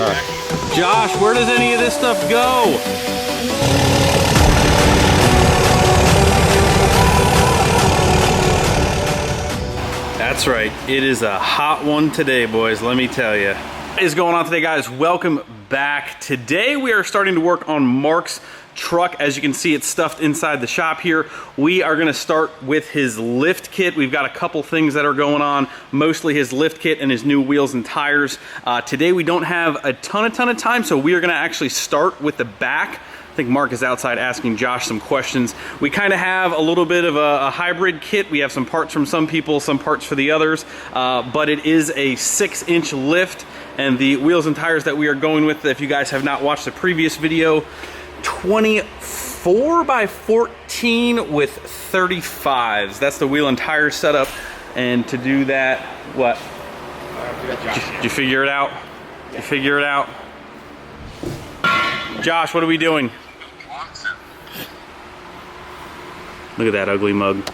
right. Josh, where does any of this stuff go? That's right, it is a hot one today, boys, let me tell you. What is going on today, guys? Welcome back. Today we are starting to work on Mark's truck. As you can see, it's stuffed inside the shop here. We are gonna start with his lift kit. We've got a couple things that are going on, mostly his lift kit and his new wheels and tires. Today we don't have a ton of time, so we are gonna actually start with the back. I think Mark is outside asking Josh some questions. We kind of have a little bit of a hybrid kit. We have some parts from some people, some parts for the others, but it is a 6-inch lift, and the wheels and tires that we are going with, if you guys have not watched the previous video, 24 by 14 with 35s. That's the wheel and tire setup. And to do that, what? Did you figure it out? You figure it out? Josh, what are we doing? Look at that ugly mug.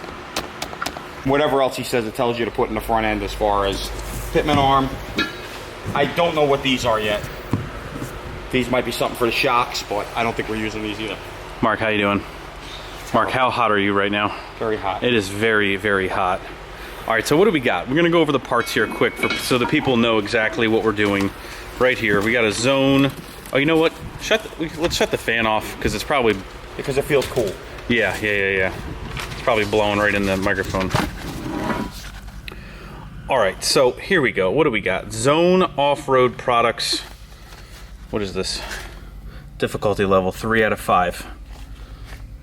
Whatever else he says it tells you to put in the front end as far as pitman arm. I don't know what these are yet. These might be something for the shocks, but I don't think we're using these either. Mark, how you doing? Mark, how hot are you right now? Very hot. It is very, very hot. All right, so what do we got? We're gonna go over the parts here quick so the people know exactly what we're doing. Right here, we got a zone. Oh, you know what? Let's shut the fan off because it's probably... Because it feels cool. Yeah. It's probably blowing right in the microphone. All right, so here we go. What do we got? Zone Off-Road Products. What is this? Difficulty level 3 out of 5.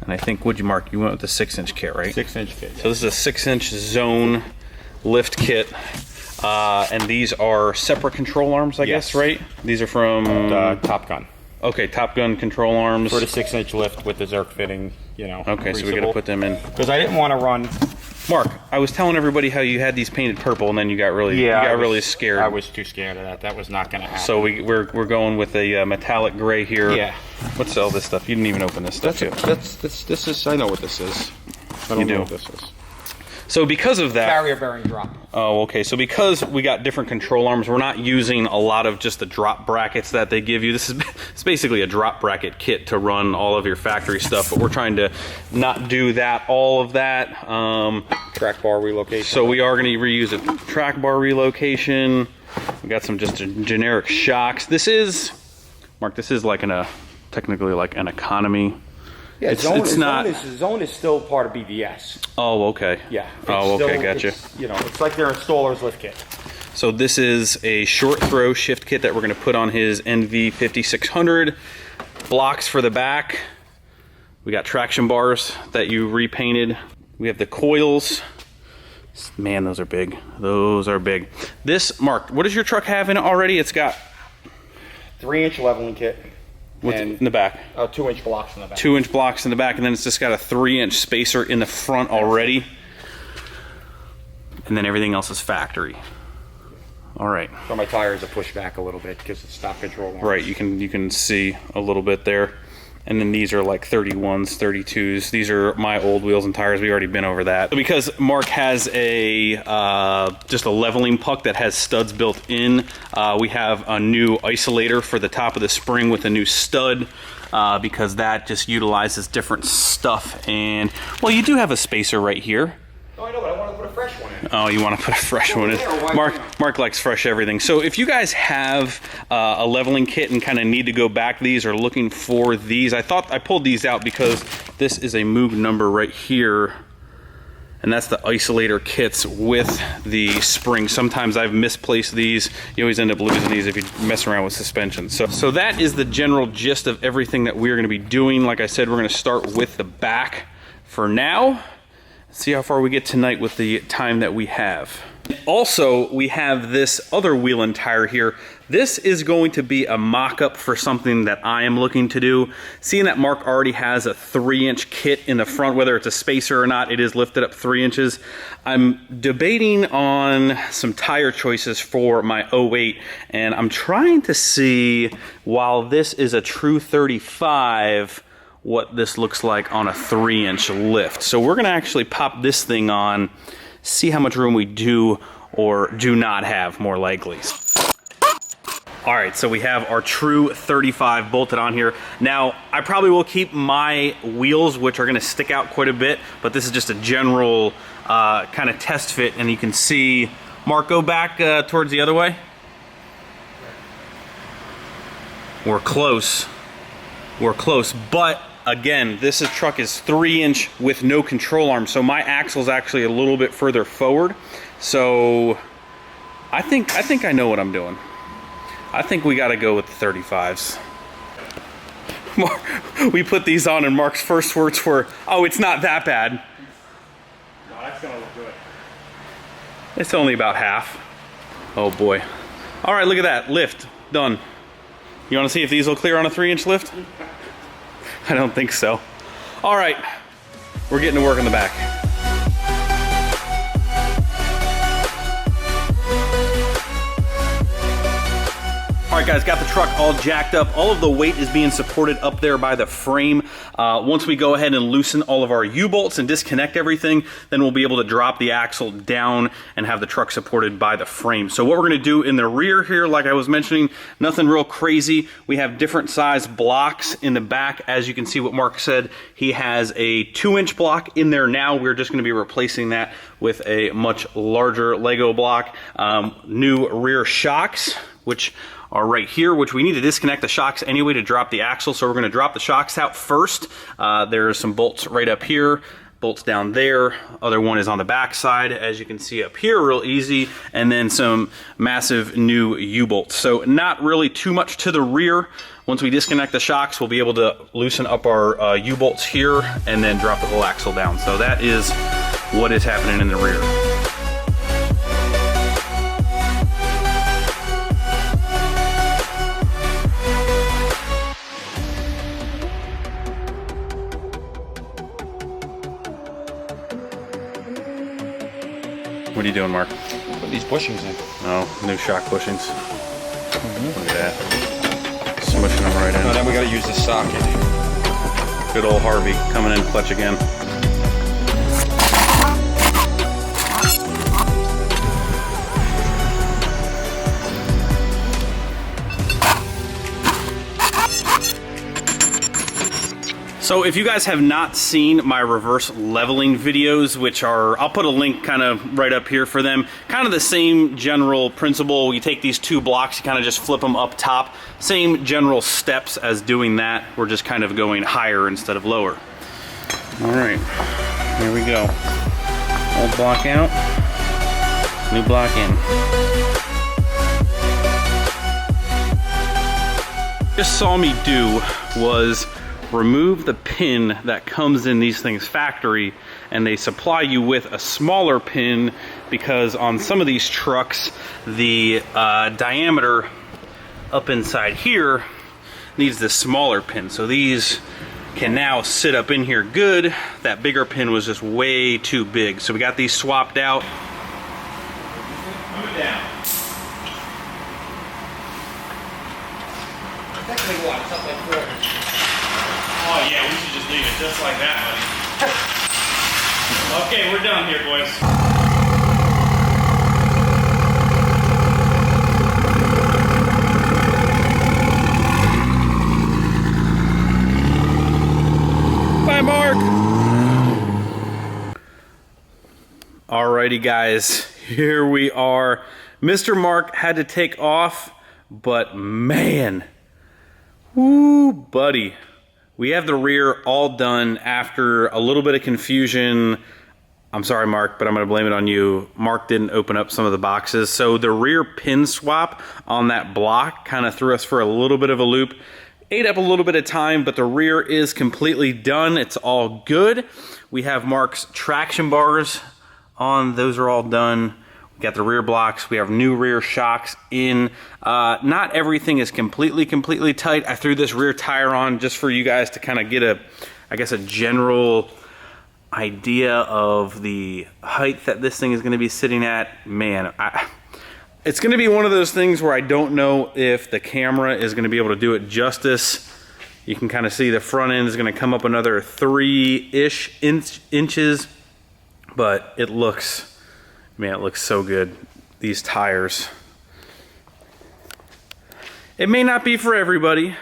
And I think, what'd you mark? You went with the 6-inch kit, right? 6-inch kit. So this is a 6-inch Zone lift kit. And these are separate control arms, I guess, right? These are from... Top Gun. Okay, Top Gun control arms. For the 6-inch lift with the Zerk fitting, you know. Okay, so we gotta put them in. Because I didn't want to run... Mark, I was telling everybody how you had these painted purple and then you got really, really scared. I was too scared of that. That was not gonna happen. So we're going with a metallic gray here. Yeah. What's all this stuff? You didn't even open this stuff yet. This is, I know what this is. I don't know what this is. So because of that... Carrier bearing drop. Oh, okay. So because we got different control arms, we're not using a lot of just the drop brackets that they give you. This is it's basically a drop bracket kit to run all of your factory stuff, but we're trying to not do that, all of that. Track bar relocation. So we are going to reuse a track bar relocation. We got some just generic shocks. This is, Mark, this is like technically like an economy. Yeah, Zone is still part of BVS. Oh, okay. Yeah. Oh, okay, gotcha. You know, it's like their installer's lift kit. So this is a short throw shift kit that we're going to put on his NV5600. Blocks for the back. We got traction bars that you repainted. We have the coils. Man, those are big. Those are big. This, Mark, what does your truck have in it already? It's got 3-inch leveling kit. In the back? 2-inch blocks in the back. 2-inch blocks in the back, and then it's just got a 3-inch spacer in the front already. And then everything else is factory. All right. So my tires are pushed back a little bit because it's stop control arms. Right, you can see a little bit there. And then these are like 31s, 32s. These are my old wheels and tires. We've already been over that. Because Mark has a just a leveling puck that has studs built in, we have a new isolator for the top of the spring with a new stud, because that just utilizes different stuff. And, well, you do have a spacer right here. Oh, I know, but I want to put a fresh one in. Oh, you want to put a fresh one in? Mark likes fresh everything. So if you guys have a leveling kit and kind of need to go back these or looking for these, I thought I pulled these out because this is a Moog number right here. And that's the isolator kits with the spring. Sometimes I've misplaced these. You always end up losing these if you mess around with suspension. So that is the general gist of everything that we're going to be doing. Like I said, we're going to start with the back for now. See how far we get tonight with the time that we have. Also, we have this other wheel and tire here. This is going to be a mock-up for something that I am looking to do. Seeing that Mark already has a 3-inch kit in the front, whether it's a spacer or not, it is lifted up 3 inches. I'm debating on some tire choices for my 08, and I'm trying to see, while this is a true 35, what this looks like on a 3-inch lift. So we're gonna actually pop this thing on, see how much room we do or do not have, more likely. All right, so we have our true 35 bolted on here. Now, I probably will keep my wheels, which are gonna stick out quite a bit, but this is just a general kind of test fit, and you can see, Mark, go back towards the other way. We're close, but again, this truck is 3-inch with no control arm, so my axle's actually a little bit further forward. So I think I know what I'm doing. I think we gotta go with the 35s. We put these on and Mark's first words were, "Oh, it's not that bad." No, that's gonna look good. It's only about half. Oh boy. All right, look at that, lift, done. You wanna see if these will clear on a 3-inch lift? I don't think so. All right, we're getting to work in the back. All right, guys, got the truck all jacked up. All of the weight is being supported up there by the frame. Once we go ahead and loosen all of our U-bolts and disconnect everything, then we'll be able to drop the axle down and have the truck supported by the frame. So what we're gonna do in the rear here, like I was mentioning, nothing real crazy. We have different size blocks in the back. As you can see what Mark said, he has a 2-inch block in there now. We're just gonna be replacing that with a much larger Lego block. New rear shocks, which are right here, which we need to disconnect the shocks anyway to drop the axle. So we're gonna drop the shocks out first. There's some bolts right up here, bolts down there. Other one is on the back side, as you can see up here, real easy. And then some massive new U-bolts. So not really too much to the rear. Once we disconnect the shocks, we'll be able to loosen up our U-bolts here and then drop the whole axle down. So that is what is happening in the rear. What are you doing, Mark? Put these bushings in. Oh, new shock bushings. Look at that. Smushing them right in. No, then we gotta use the socket. Good old Harvey coming in clutch again. So if you guys have not seen my reverse leveling videos, which are, I'll put a link kind of right up here for them, kind of the same general principle. You take these two blocks, you kind of just flip them up top. Same general steps as doing that. We're just kind of going higher instead of lower. All right, here we go. Old block out, new block in. Just saw me do was remove the pin that comes in these things factory, and they supply you with a smaller pin because on some of these trucks the diameter up inside here needs this smaller pin. So these can now sit up in here good. That bigger pin was just way too big. So we got these swapped out. Move it down. Technically what? It's up like 4 inches. Oh yeah, we should just leave it just like that, buddy. Okay, we're done here, boys. Bye, Mark. Alrighty, guys, here we are. Mr. Mark had to take off, but man, woo, buddy. We have the rear all done after a little bit of confusion. I'm sorry, Mark, but I'm gonna blame it on you. Mark didn't open up some of the boxes. So the rear pin swap on that block kind of threw us for a little bit of a loop. Ate up a little bit of time, but the rear is completely done. It's all good. We have Mark's traction bars on. Those are all done. We got the rear blocks. We have new rear shocks in. Not everything is completely tight. I threw this rear tire on just for you guys to kind of get a, I guess, a general idea of the height that this thing is going to be sitting at. Man, it's going to be one of those things where I don't know if the camera is going to be able to do it justice. You can kind of see the front end is going to come up another 3-ish inches, but it looks, man, it looks so good. These tires. It may not be for everybody,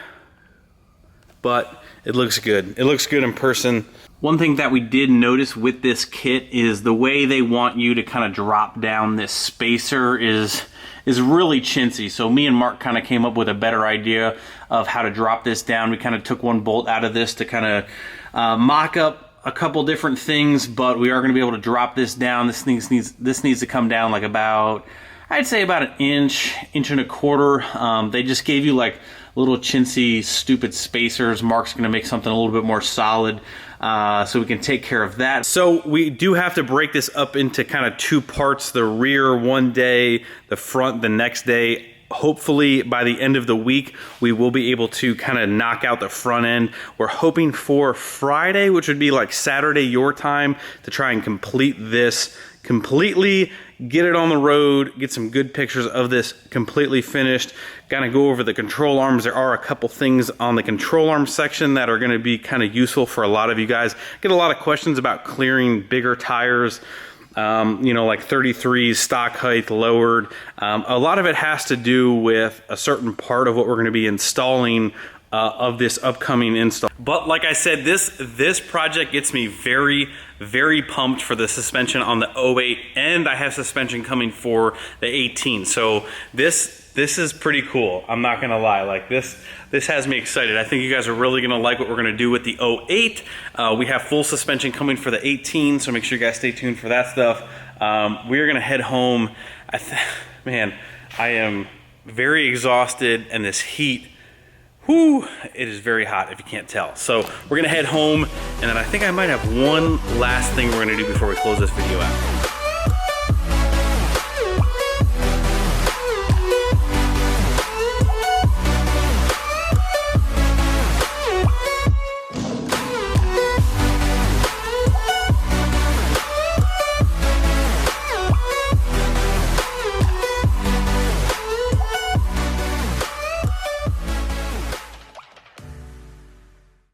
but it looks good. It looks good in person. One thing that we did notice with this kit is the way they want you to kind of drop down this spacer is really chintzy. So me and Mark kind of came up with a better idea of how to drop this down. We kind of took one bolt out of this to kind of mock up a couple different things, but we are going to be able to drop this down. This needs to come down like about, I'd say about an inch and a quarter. They just gave you like little chintzy, stupid spacers. Mark's going to make something a little bit more solid, so we can take care of that. So we do have to break this up into kind of two parts, the rear one day, the front the next day. Hopefully by the end of the week, we will be able to kind of knock out the front end. We're hoping for Friday, which would be like Saturday your time, to try and complete this completely, get it on the road, get some good pictures of this completely finished, kind of go over the control arms. There are a couple things on the control arm section that are going to be kind of useful for a lot of you guys. Get a lot of questions about clearing bigger tires, you know, like 33s, stock height lowered. A lot of it has to do with a certain part of what we're going to be installing of this upcoming install. But like I said, this project gets me very, very pumped for the suspension on the 08, and I have suspension coming for the 18. So this is pretty cool. I'm not gonna lie, like this has me excited. I think you guys are really gonna like what we're gonna do with the 08. We have full suspension coming for the 18, so make sure you guys stay tuned for that stuff. We are gonna head home. Man, I am very exhausted, and this heat, whew, it is very hot if you can't tell. So we're gonna head home, and then I think I might have one last thing we're gonna do before we close this video out.